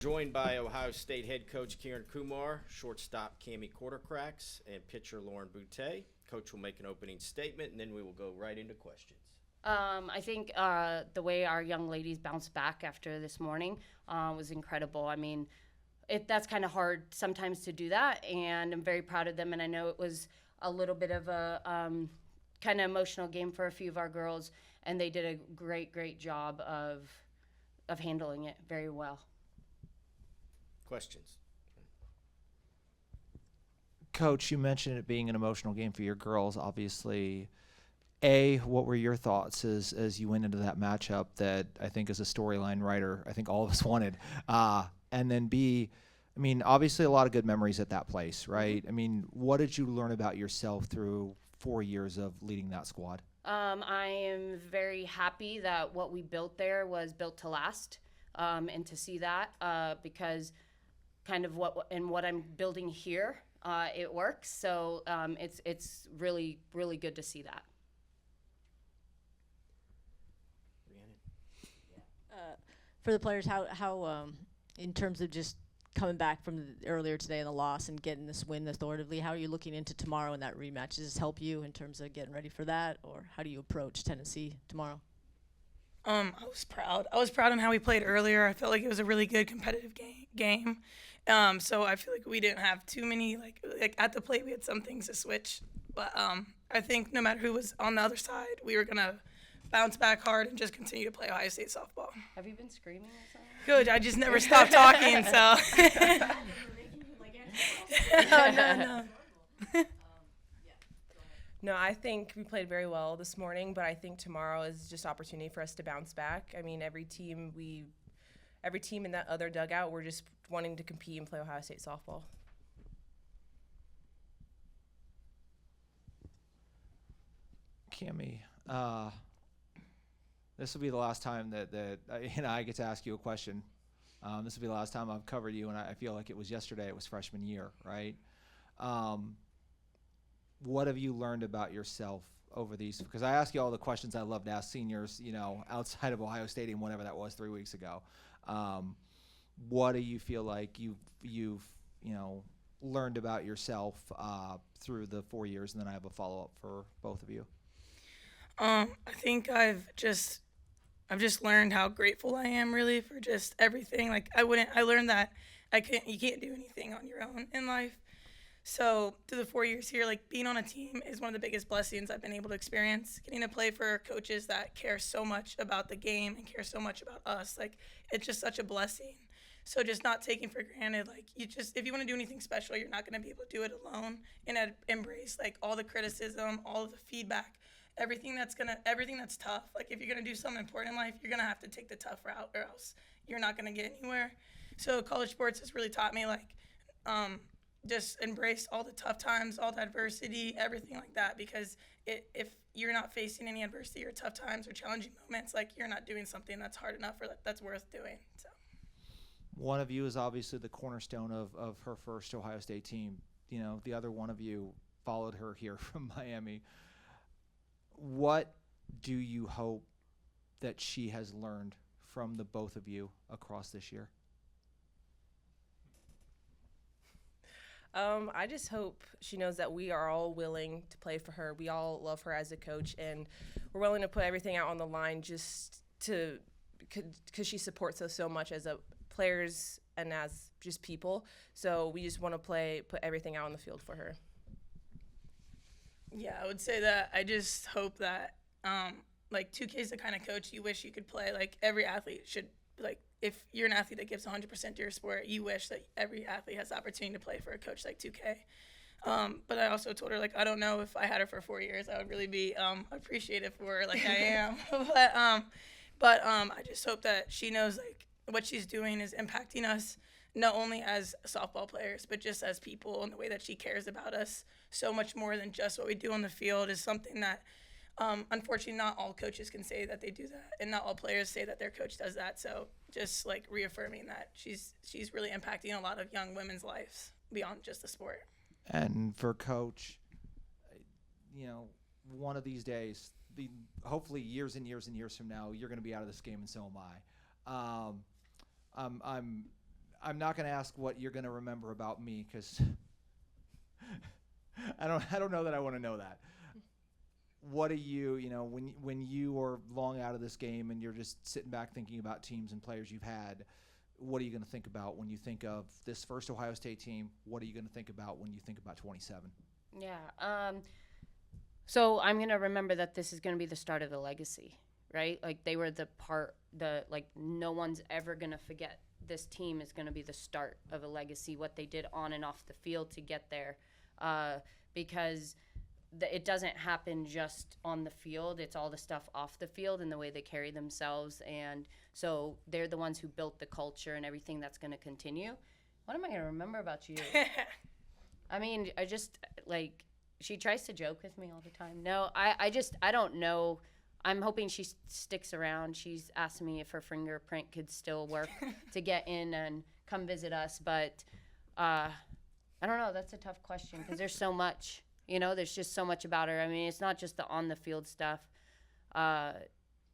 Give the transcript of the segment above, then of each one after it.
Joined by Ohio State head coach Kieran Kumar, shortstop Cammie Quartercracks, and pitcher Lauren Boutte. Coach will make an opening statement, and then we will go right into questions. I think the way our young ladies bounced back after this morning was incredible. I mean, that's kind of hard sometimes to do that, and I'm very proud of them. And I know it was a little bit of a kind of emotional game for a few of our girls, and they did a great job of handling it very well. Questions? Coach, you mentioned it being an emotional game for your girls. Obviously, what were your thoughts as you went into that matchup that I think as a storyline writer, I think all of us wanted? And then B, I mean, obviously a lot of good memories at that place, right? I mean, what did you learn about yourself through 4 years of leading that squad? I am very happy that what we built there was built to last, and to see that because kind of what I'm building here, it works. So it's really good to see that. For the players, how in terms of just coming back from earlier today in the loss and getting this win authoritatively, how are you looking into tomorrow in that rematch? Does this help you in terms of getting ready for that, or how do you approach Tennessee tomorrow? I was proud. I was proud on how we played earlier. I felt like it was a really good competitive game. So I feel like we didn't have too many like at the plate we had some things to switch, but I think no matter who was on the other side, we were gonna bounce back hard and just continue to play Ohio State softball. Have you been screaming or something? Good. I just never stopped talking. So. No. No, I think we played very well this morning, but I think tomorrow is just opportunity for us to bounce back. I mean, every team in that other dugout, we're just wanting to compete and play Ohio State softball. Cammie, this will be the last time that I get to ask you a question. This will be the last time I've covered you, and I feel like it was yesterday. It was freshman year, right? What have you learned about yourself over these? Because I ask you all the questions I love to ask seniors, outside of Ohio Stadium, whatever that was 3 weeks ago. What do you feel like you've learned about yourself through the 4 years? And then I have a follow-up for both of you. I think I've just learned how grateful I am really for just everything. Like I learned that you can't do anything on your own in life. So through the 4 years here, like being on a team is one of the biggest blessings I've been able to experience. Getting to play for coaches that care so much about the game and care so much about us, like it's just such a blessing. So just not taking for granted, like if you want to do anything special, you're not going to be able to do it alone, and embrace like all the criticism, all of the feedback, everything that's tough. Like if you're going to do something important in life, you're going to have to take the tough route or else you're not going to get anywhere. So college sports has really taught me like, just embrace all the tough times, all the adversity, everything like that, because if you're not facing any adversity or tough times or challenging moments, like you're not doing something that's hard enough or that's worth doing. So one of you is obviously the cornerstone of her first Ohio State team. The other one of you followed her here from Miami. What do you hope that she has learned from the both of you across this year? I just hope she knows that we are all willing to play for her. We all love her as a coach, and we're willing to put everything out on the line just because she supports us so much as players and as just people. So we just want to put everything out on the field for her. Yeah, I would say that I just hope that, like 2K is the kind of coach you wish you could play. Like every athlete should, like if you're an athlete that gives 100% to your sport, you wish that every athlete has the opportunity to play for a coach like 2K. But I also told her, like, I don't know if I had her for 4 years, I would really be appreciative for her like I am. But I just hope that she knows, like, what she's doing is impacting us, not only as softball players, but just as people, and the way that she cares about us so much more than just what we do on the field is something that, unfortunately, not all coaches can say that they do that, and not all players say that their coach does that. So just like reaffirming that she's really impacting a lot of young women's lives beyond just the sport. And for Coach, one of these days, hopefully years and years and years from now, you're going to be out of this game, and so am I. I'm not going to ask what you're going to remember about me because I don't know that I want to know that. What do you know, when you are long out of this game and you're just sitting back thinking about teams and players you've had, what are you going to think about when you think of this first Ohio State team? What are you going to think about when you think about 27? Yeah. So I'm going to remember that this is going to be the start of the legacy, right? Like they were no one's ever going to forget this team is going to be the start of a legacy, what they did on and off the field to get there. Because it doesn't happen just on the field. It's all the stuff off the field and the way they carry themselves. And so they're the ones who built the culture and everything that's going to continue. What am I going to remember about you? I mean, she tries to joke with me all the time. No, I don't know. I'm hoping she sticks around. She's asked me if her fingerprint could still work to get in and come visit us. But I don't know. That's a tough question because there's so much. There's just so much about her. I mean, it's not just the on-the-field stuff.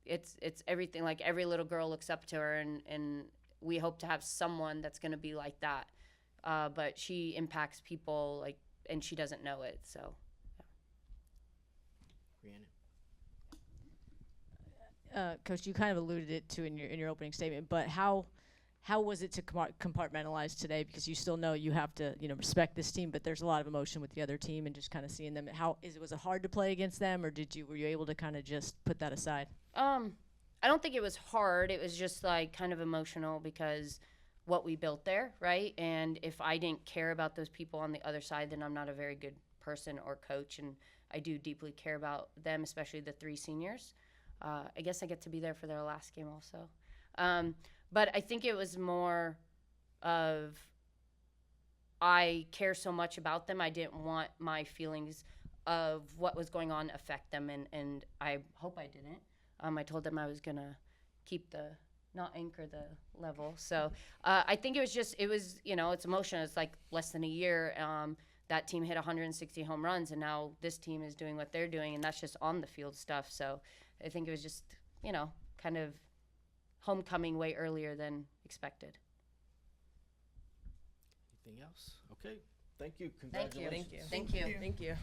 It's everything. Like, every little girl looks up to her, and we hope to have someone that's going to be like that. But she impacts people, and she doesn't know it, so, Rhiannon. Coach, you kind of alluded it to in your opening statement, but how was it to compartmentalize today? Because you still know you have to respect this team, but there's a lot of emotion with the other team and just kind of seeing them. Was it hard to play against them, or were you able to kind of just put that aside? I don't think it was hard. It was just kind of emotional because what we built there, right? And if I didn't care about those people on the other side, then I'm not a very good person or coach, and I do deeply care about them, especially the 3 seniors. I guess I get to be there for their last game also. But I think it was more of I care so much about them. I didn't want my feelings of what was going on affect them, and I hope I didn't. I told them I was going to keep not anchor the level. So I think it's emotional. It's less than a year. That team hit 160 home runs, and now this team is doing what they're doing, and that's just on the field stuff. So I think it was just, kind of homecoming way earlier than expected. Anything else? Okay. Thank you. Thank you. Congratulations. Thank you. Thank you.